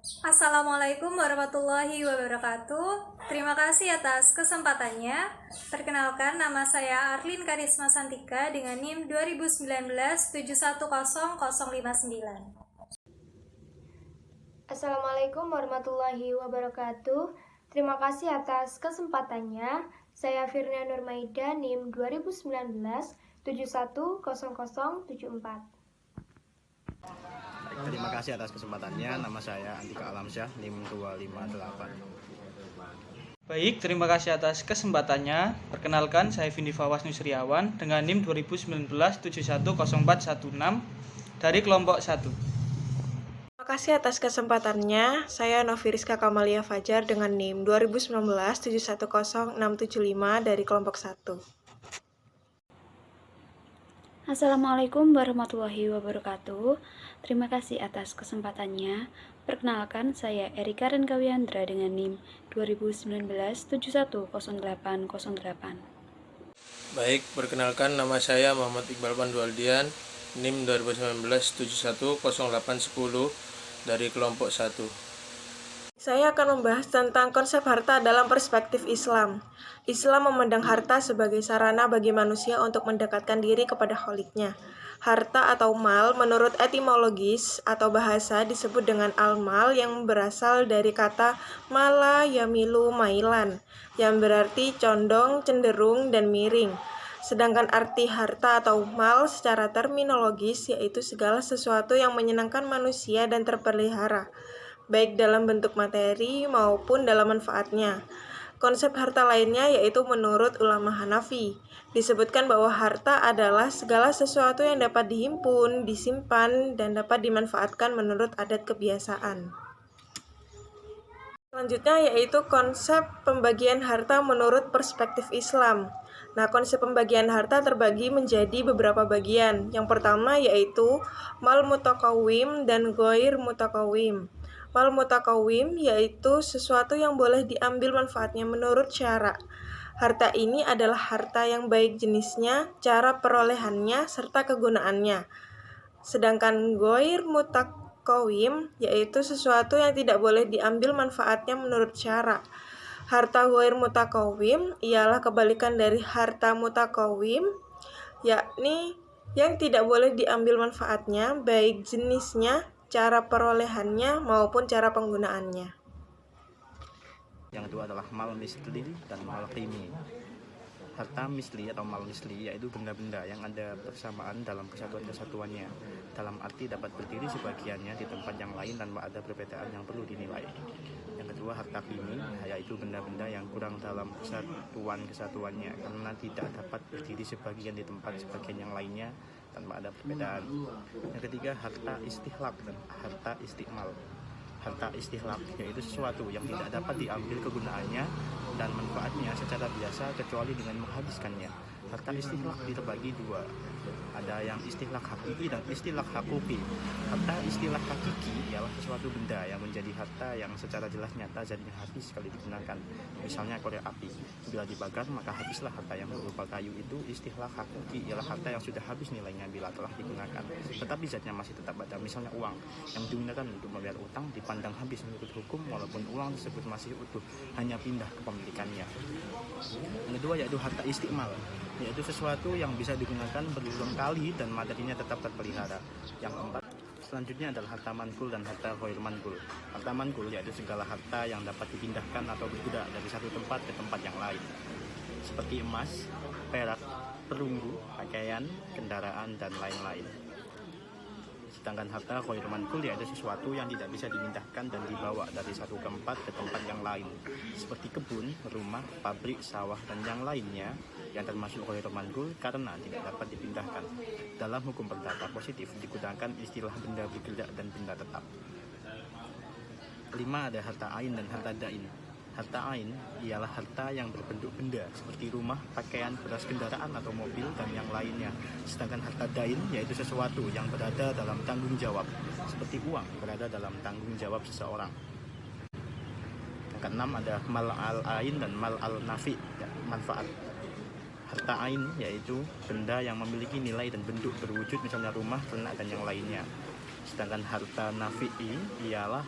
Assalamualaikum warahmatullahi wabarakatuh. Terima kasih atas kesempatannya. Perkenalkan, nama saya Arlin Karisma Santika dengan NIM 2019 7100059. Assalamualaikum warahmatullahi wabarakatuh. Terima kasih atas kesempatannya. Saya Firnia Nurmaida, NIM 2019 710074. Terima kasih atas kesempatannya. Nama saya Andika Alamsyah, NIM 258. Baik, terima kasih atas kesempatannya. Perkenalkan, saya Vindi Fawas Nusriawan dengan NIM 2019 710416 dari kelompok 1. Terima kasih atas kesempatannya. Saya Novi Rizka Kamalia Fajar dengan NIM 2019 710675 dari kelompok 1. Assalamualaikum warahmatullahi wabarakatuh. Terima kasih atas kesempatannya. Perkenalkan, saya Erika Renkawiandra dengan NIM 2019 710808. Baik, perkenalkan nama saya Muhammad Iqbal Pandualdian, NIM 2019 710810 dari kelompok 1. Saya akan membahas tentang konsep harta dalam perspektif Islam. Islam memandang harta sebagai sarana bagi manusia untuk mendekatkan diri kepada Kholiknya. Harta atau mal menurut etimologis atau bahasa disebut dengan al-mal yang berasal dari kata mala yamilu mailan, yang berarti condong, cenderung, dan miring. Sedangkan arti harta atau mal secara terminologis yaitu segala sesuatu yang menyenangkan manusia dan terpelihara, baik dalam bentuk materi maupun dalam manfaatnya. Konsep harta lainnya yaitu menurut ulama Hanafi, disebutkan bahwa harta adalah segala sesuatu yang dapat dihimpun, disimpan, dan dapat dimanfaatkan menurut adat kebiasaan. Selanjutnya yaitu konsep pembagian harta menurut perspektif Islam. Nah, konsep pembagian harta terbagi menjadi beberapa bagian. Yang pertama yaitu mal mutakawim dan ghair mutakawim. Mal mutakawim yaitu sesuatu yang boleh diambil manfaatnya menurut syara. Harta ini adalah harta yang baik jenisnya, cara perolehannya, serta kegunaannya. Sedangkan ghair mutakawim yaitu sesuatu yang tidak boleh diambil manfaatnya menurut syara. Harta ghair mutakawim ialah kebalikan dari harta mutakawim, yakni yang tidak boleh diambil manfaatnya, baik jenisnya, cara perolehannya, maupun cara penggunaannya. Yang kedua adalah mal misli dan mal qimi. Harta misli atau mal misli yaitu benda-benda yang ada bersamaan dalam kesatuan-kesatuannya, dalam arti dapat berdiri sebagiannya di tempat yang lain tanpa ada perbedaan yang perlu dinilai. Yang kedua harta qimi yaitu benda-benda yang kurang dalam kesatuan-kesatuannya karena tidak dapat berdiri sebagian di tempat sebagian yang lainnya tanpa ada perbedaan. Yang ketiga harta istihlak dan harta istiqmal. Harta istihlak yaitu sesuatu yang tidak dapat diambil kegunaannya dan manfaatnya secara biasa kecuali dengan menghabiskannya. Harta istihlak terbagi dua, ada yang istihlak hakiki dan istihlak hakuki. Harta istihlak hakiki ialah sesuatu benda yang menjadi harta yang secara jelas nyata jadinya habis sekali digunakan. Misalnya korek api, bila dibakar maka habislah harta yang berupa kayu itu. Istihlak hakuki ialah harta yang sudah habis nilainya bila telah digunakan, tetapi zatnya masih tetap ada. Misalnya uang yang digunakan untuk membayar utang dipandang habis menurut hukum walaupun uang tersebut masih utuh, hanya pindah kepemilikannya. Yang kedua yaitu harta istiqmal, yaitu sesuatu yang bisa digunakan berulang kali dan materinya tetap terpelihara. Yang keempat selanjutnya adalah harta manqul dan harta ghair manqul. Harta manqul yaitu segala harta yang dapat dipindahkan atau bergerak dari satu tempat ke tempat yang lain, seperti emas, perak, perunggu, pakaian, kendaraan, dan lain-lain. Sedangkan harta ghair manqul yaitu sesuatu yang tidak bisa dipindahkan dan dibawa dari satu tempat ke tempat yang lain, seperti kebun, rumah, pabrik, sawah, dan yang lainnya yang termasuk ghair manqul karena tidak dapat dipindahkan. Dalam hukum perdata positif digunakan istilah benda bergerak dan benda tetap. 5 ada harta ain dan harta dain. Harta ain ialah harta yang berbentuk benda seperti rumah, pakaian, beras, kendaraan atau mobil, dan yang lainnya. Sedangkan harta dain yaitu sesuatu yang berada dalam tanggung jawab, seperti uang berada dalam tanggung jawab seseorang. Yang keenam ada mal al-ain dan mal al-nafi, manfaat. Harta ain yaitu benda yang memiliki nilai dan bentuk berwujud, misalnya rumah, ternak, dan yang lainnya. Sedangkan harta nafi'i ialah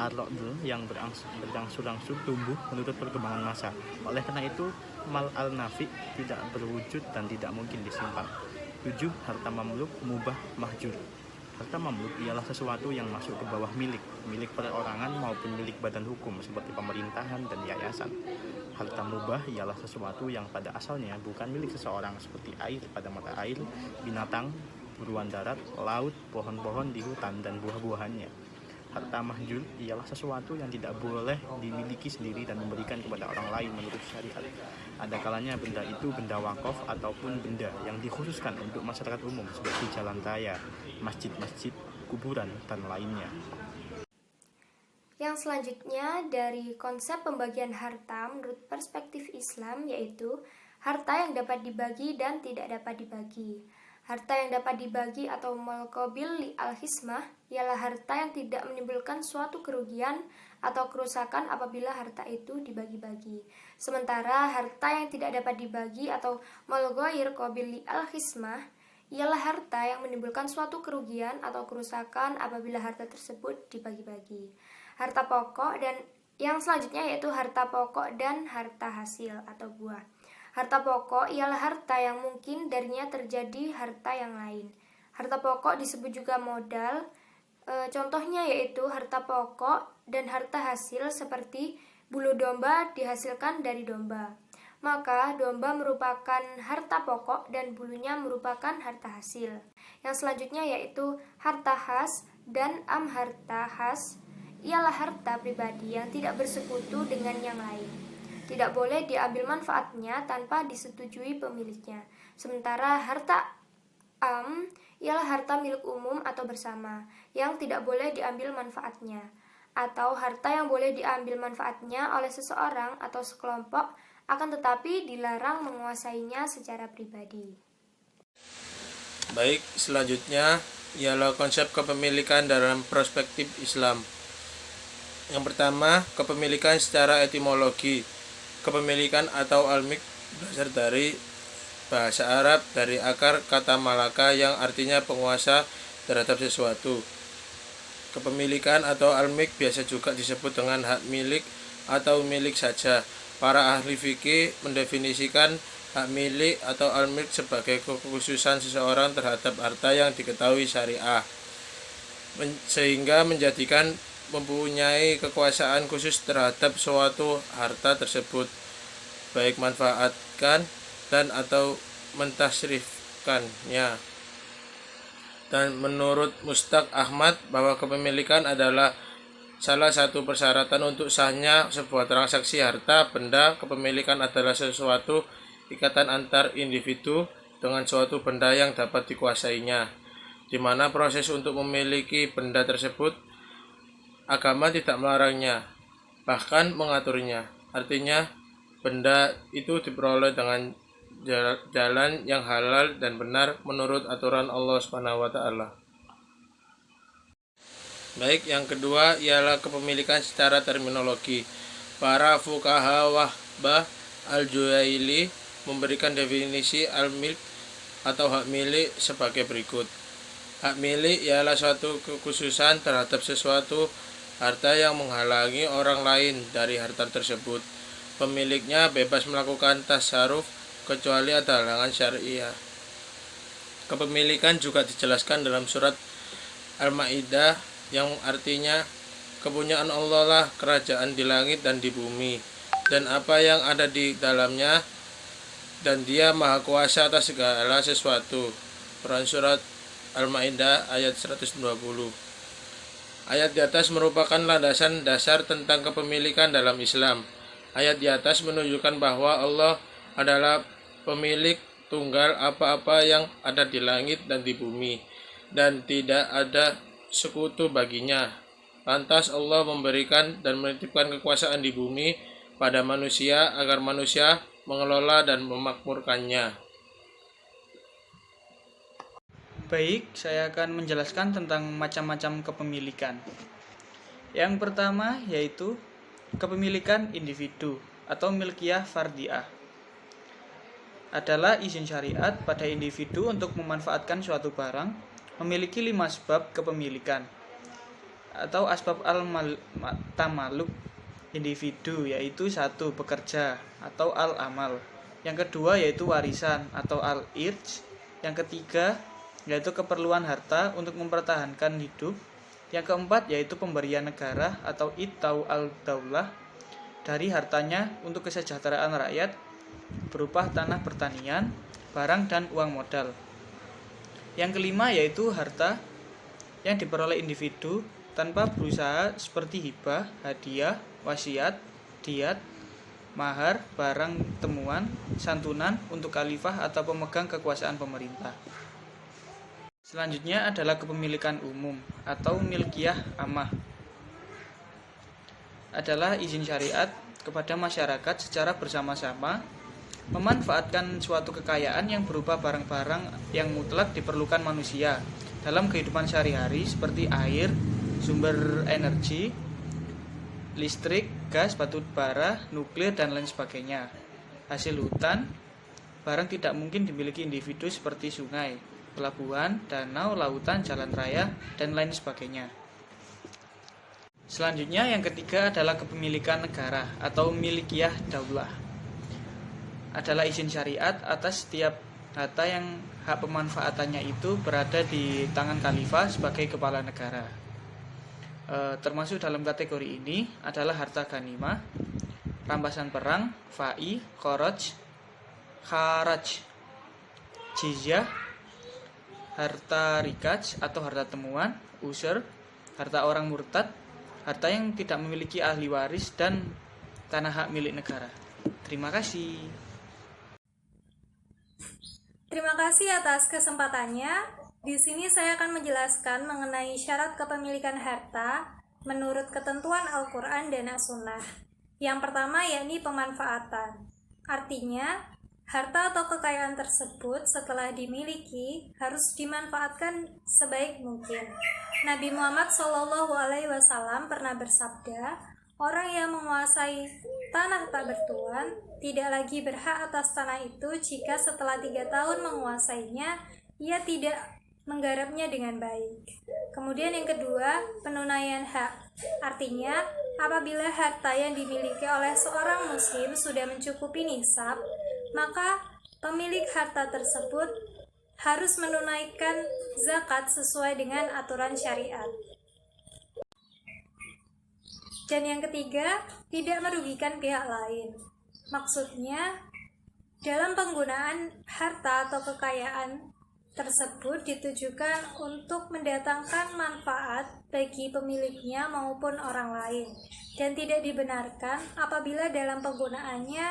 ar-ra'd yang berangsur-angsur tumbuh menurut perkembangan masa. Oleh karena itu, mal al-nafi tidak berwujud dan tidak mungkin disimpan. 7. Harta mamluk mubah mahjur. Harta mamluk ialah sesuatu yang masuk ke bawah milik perorangan maupun milik badan hukum seperti pemerintahan dan yayasan. Harta mubah ialah sesuatu yang pada asalnya bukan milik seseorang seperti air pada mata air, binatang, buruan darat, laut, pohon-pohon di hutan dan buah-buahannya. Harta mahjur ialah sesuatu yang tidak boleh dimiliki sendiri dan memberikan kepada orang lain menurut syariat. Ada kalanya benda itu benda wakaf ataupun benda yang dikhususkan untuk masyarakat umum seperti jalan raya, masjid-masjid, kuburan, dan lainnya. Yang selanjutnya dari konsep pembagian harta menurut perspektif Islam yaitu harta yang dapat dibagi dan tidak dapat dibagi. Harta yang dapat dibagi atau mal-qabil li al-hismah ialah harta yang tidak menimbulkan suatu kerugian atau kerusakan apabila harta itu dibagi-bagi. Sementara harta yang tidak dapat dibagi atau mal-ghair qabil li al-hismah ialah harta yang menimbulkan suatu kerugian atau kerusakan apabila harta tersebut dibagi-bagi. Harta pokok dan yang selanjutnya yaitu harta pokok dan harta hasil atau buah. Harta pokok ialah harta yang mungkin darinya terjadi harta yang lain. Harta pokok disebut juga modal. Contohnya yaitu harta pokok dan harta hasil seperti bulu domba dihasilkan dari domba. Maka domba merupakan harta pokok dan bulunya merupakan harta hasil. Yang selanjutnya yaitu harta khas dan harta khas ialah harta pribadi yang tidak bersekutu dengan yang lain. Tidak boleh diambil manfaatnya tanpa disetujui pemiliknya. Sementara harta ialah harta milik umum atau bersama yang tidak boleh diambil manfaatnya, atau harta yang boleh diambil manfaatnya oleh seseorang atau sekelompok akan tetapi dilarang menguasainya secara pribadi. Baik, selanjutnya ialah konsep kepemilikan dalam perspektif Islam. Yang pertama, kepemilikan secara etimologi. Kepemilikan atau al-milk berasal dari bahasa Arab dari akar kata malaka yang artinya penguasa terhadap sesuatu. Kepemilikan atau al-milk biasa juga disebut dengan hak milik atau milik saja. Para ahli fikih mendefinisikan hak milik atau al-milk sebagai kekhususan seseorang terhadap harta yang diketahui syariah, sehingga menjadikan mempunyai kekuasaan khusus terhadap suatu harta tersebut, baik manfaatkan dan atau mentasrifkannya. Dan menurut Mustaq Ahmad bahwa kepemilikan adalah salah satu persyaratan untuk sahnya sebuah transaksi harta benda. Kepemilikan adalah sesuatu ikatan antar individu dengan suatu benda yang dapat dikuasainya, di mana proses untuk memiliki benda tersebut agama tidak melarangnya, bahkan mengaturnya. Artinya, benda itu diperoleh dengan jalan yang halal dan benar menurut aturan Allah SWT. Baik, yang kedua ialah kepemilikan secara terminologi. Para fuqaha Wahbah al-Juwaili memberikan definisi al-milk atau hak milik sebagai berikut. Hak milik ialah suatu kekhususan terhadap sesuatu harta yang menghalangi orang lain dari harta tersebut. Pemiliknya bebas melakukan tasarruf kecuali ada halangan syariah. Kepemilikan juga dijelaskan dalam surat Al-Maidah yang artinya kepunyaan Allah lah kerajaan di langit dan di bumi dan apa yang ada di dalamnya, dan Dia maha kuasa atas segala sesuatu. Quran surat Al-Maidah ayat 120. Ayat di atas merupakan landasan dasar tentang kepemilikan dalam Islam. Ayat di atas menunjukkan bahwa Allah adalah pemilik tunggal apa-apa yang ada di langit dan di bumi, dan tidak ada sekutu baginya. Lantas Allah memberikan dan menitipkan kekuasaan di bumi pada manusia agar manusia mengelola dan memakmurkannya. Baik, saya akan menjelaskan tentang macam-macam kepemilikan. Yang pertama yaitu kepemilikan individu atau milkiyah fardiyah. Adalah izin syariat pada individu untuk memanfaatkan suatu barang, memiliki 5 sebab kepemilikan. atau asbab al-tamaluk individu, yaitu 1. Bekerja atau al-amal. Yang kedua yaitu warisan atau al-irj. Yang ketiga yaitu keperluan harta untuk mempertahankan hidup. Yang keempat yaitu pemberian negara atau itau al-daulah dari hartanya untuk kesejahteraan rakyat berupa tanah pertanian, barang dan uang modal. Yang kelima yaitu harta yang diperoleh individu tanpa berusaha seperti hibah, hadiah, wasiat, diat, mahar, barang temuan, santunan untuk khalifah atau pemegang kekuasaan pemerintah. Selanjutnya adalah kepemilikan umum atau milkiyah amah. Adalah izin syariat kepada masyarakat secara bersama-sama memanfaatkan suatu kekayaan yang berupa barang-barang yang mutlak diperlukan manusia dalam kehidupan sehari-hari seperti air, sumber energi, listrik, gas, batu bara, nuklir, dan lain sebagainya. Hasil hutan, barang tidak mungkin dimiliki individu seperti sungai, pelabuhan, danau, lautan, jalan raya, dan lain sebagainya. Selanjutnya yang ketiga adalah kepemilikan negara atau milikiyah daulah. Adalah izin syariat atas setiap harta yang hak pemanfaatannya itu berada di tangan khalifah sebagai kepala negara. Termasuk dalam kategori ini adalah harta ghanimah, rampasan perang, fa'i, kharaj, jizyah, harta rikaj atau harta temuan, usur, harta orang murtad, harta yang tidak memiliki ahli waris, dan tanah hak milik negara. Terima kasih. Terima kasih atas kesempatannya. Di sini saya akan menjelaskan mengenai syarat kepemilikan harta menurut ketentuan Al-Quran dan As-Sunnah. Yang pertama yakni pemanfaatan. Artinya, harta atau kekayaan tersebut setelah dimiliki harus dimanfaatkan sebaik mungkin. Nabi Muhammad SAW pernah bersabda, orang yang menguasai tanah tak bertuan tidak lagi berhak atas tanah itu jika setelah 3 tahun menguasainya ia tidak menggarapnya dengan baik. Kemudian yang kedua, penunaian hak. Artinya, apabila harta yang dimiliki oleh seorang muslim sudah mencukupi nisab, maka pemilik harta tersebut harus menunaikan zakat sesuai dengan aturan syariat. Dan yang ketiga, tidak merugikan pihak lain. Maksudnya, dalam penggunaan harta atau kekayaan tersebut ditujukan untuk mendatangkan manfaat bagi pemiliknya maupun orang lain, dan tidak dibenarkan apabila dalam penggunaannya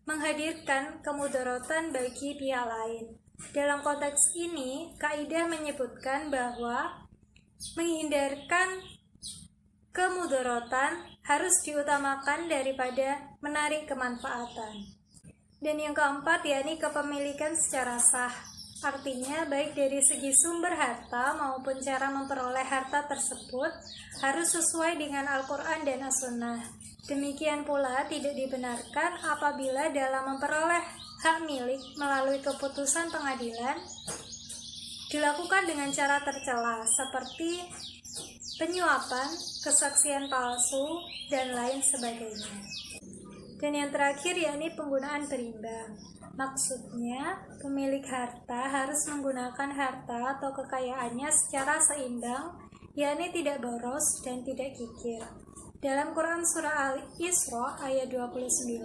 menghadirkan kemudaratan bagi pihak lain. Dalam konteks ini, kaidah menyebutkan bahwa menghindarkan kemudaratan harus diutamakan daripada menarik kemanfaatan. Dan yang keempat yakni kepemilikan secara sah. Artinya baik dari segi sumber harta maupun cara memperoleh harta tersebut harus sesuai dengan Al-Quran dan As-Sunnah. Demikian pula tidak dibenarkan apabila dalam memperoleh hak milik melalui keputusan pengadilan dilakukan dengan cara tercela seperti penyuapan, kesaksian palsu, dan lain sebagainya. Dan yang terakhir yakni penggunaan berimbang. Maksudnya, pemilik harta harus menggunakan harta atau kekayaannya secara seimbang, yakni tidak boros dan tidak kikir. Dalam Quran Surah Al-Isra ayat 29,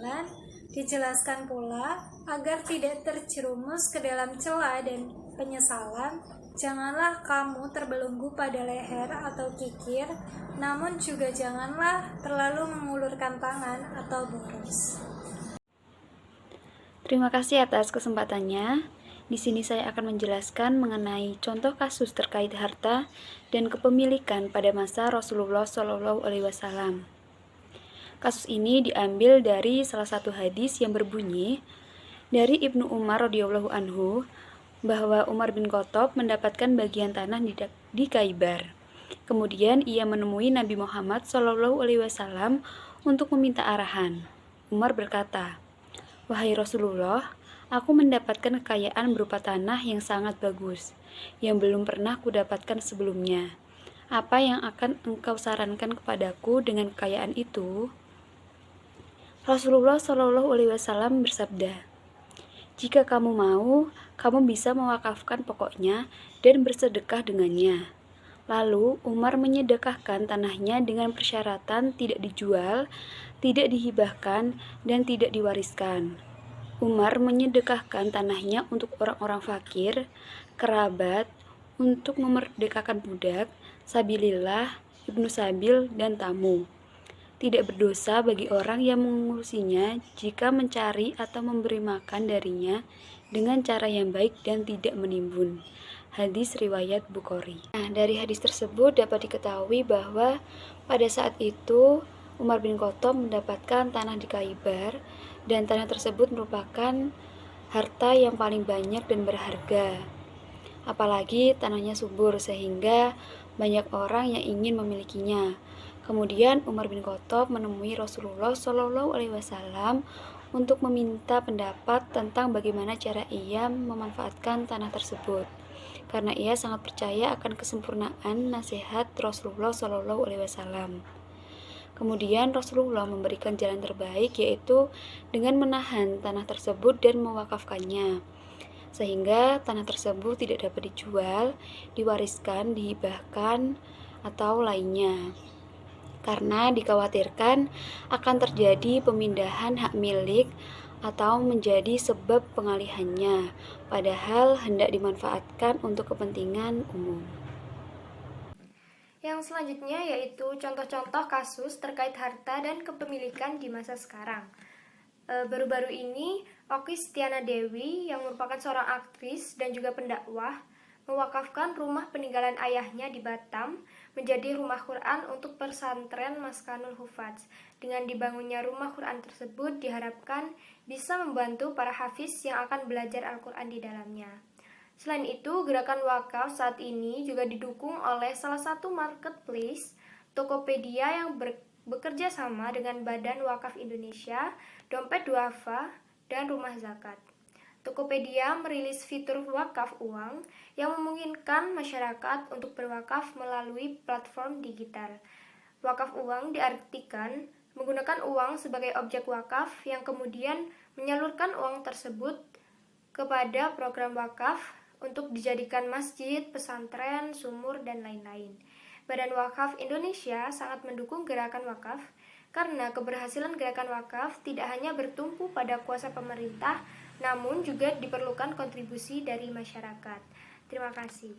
dijelaskan pula agar tidak terjerumus ke dalam celah dan penyesalan, janganlah kamu terbelenggu pada leher atau kikir, namun juga janganlah terlalu mengulurkan tangan atau boros. Terima kasih atas kesempatannya. Di sini saya akan menjelaskan mengenai contoh kasus terkait harta dan kepemilikan pada masa Rasulullah SAW. Kasus ini diambil dari salah satu hadis yang berbunyi dari Ibnu Umar radhiyallahu anhu bahwa Umar bin Khattab mendapatkan bagian tanah di Khaibar. Kemudian ia menemui Nabi Muhammad SAW untuk meminta arahan. Umar berkata, "Wahai Rasulullah, aku mendapatkan kekayaan berupa tanah yang sangat bagus, yang belum pernah kudapatkan sebelumnya. Apa yang akan engkau sarankan kepadaku dengan kekayaan itu? Rasulullah Shallallahu Alaihi Wasallam bersabda, jika kamu mau, kamu bisa mewakafkan pokoknya dan bersedekah dengannya. Lalu Umar menyedekahkan tanahnya dengan persyaratan tidak dijual, tidak dihibahkan, dan tidak diwariskan. Umar menyedekahkan tanahnya untuk orang-orang fakir, kerabat, untuk memerdekakan budak, sabilillah, ibnu sabil, dan tamu. Tidak berdosa bagi orang yang mengurusinya jika mencari atau memberi makan darinya dengan cara yang baik dan tidak menimbun. Hadis riwayat Bukhari. Nah, dari hadis tersebut dapat diketahui bahwa pada saat itu Umar bin Khattab mendapatkan tanah di Khaybar, dan tanah tersebut merupakan harta yang paling banyak dan berharga. Apalagi tanahnya subur sehingga banyak orang yang ingin memilikinya. Kemudian Umar bin Khattab menemui Rasulullah Shallallahu Alaihi Wasallam untuk meminta pendapat tentang bagaimana cara ia memanfaatkan tanah tersebut, karena ia sangat percaya akan kesempurnaan nasihat Rasulullah Shallallahu Alaihi Wasallam. Kemudian Rasulullah memberikan jalan terbaik, yaitu dengan menahan tanah tersebut dan mewakafkannya, sehingga tanah tersebut tidak dapat dijual, diwariskan, dihibahkan, atau lainnya, karena dikhawatirkan akan terjadi pemindahan hak milik atau menjadi sebab pengalihannya, padahal hendak dimanfaatkan untuk kepentingan umum. Yang selanjutnya yaitu contoh-contoh kasus terkait harta dan kepemilikan di masa sekarang. Baru-baru ini, Okky Setiana Dewi yang merupakan seorang aktris dan juga pendakwah mewakafkan rumah peninggalan ayahnya di Batam menjadi rumah Quran untuk pesantren Maskanul Hufadz. Dengan dibangunnya rumah Quran tersebut diharapkan bisa membantu para hafiz yang akan belajar Al-Quran di dalamnya. Selain itu, gerakan wakaf saat ini juga didukung oleh salah satu marketplace, Tokopedia, yang bekerja sama dengan Badan Wakaf Indonesia, Dompet Duafa, dan Rumah Zakat. Tokopedia merilis fitur wakaf uang yang memungkinkan masyarakat untuk berwakaf melalui platform digital. Wakaf uang diartikan menggunakan uang sebagai objek wakaf yang kemudian menyalurkan uang tersebut kepada program wakaf untuk dijadikan masjid, pesantren, sumur, dan lain-lain. Badan Wakaf Indonesia sangat mendukung gerakan wakaf karena keberhasilan gerakan wakaf tidak hanya bertumpu pada kuasa pemerintah, namun juga diperlukan kontribusi dari masyarakat. Terima kasih.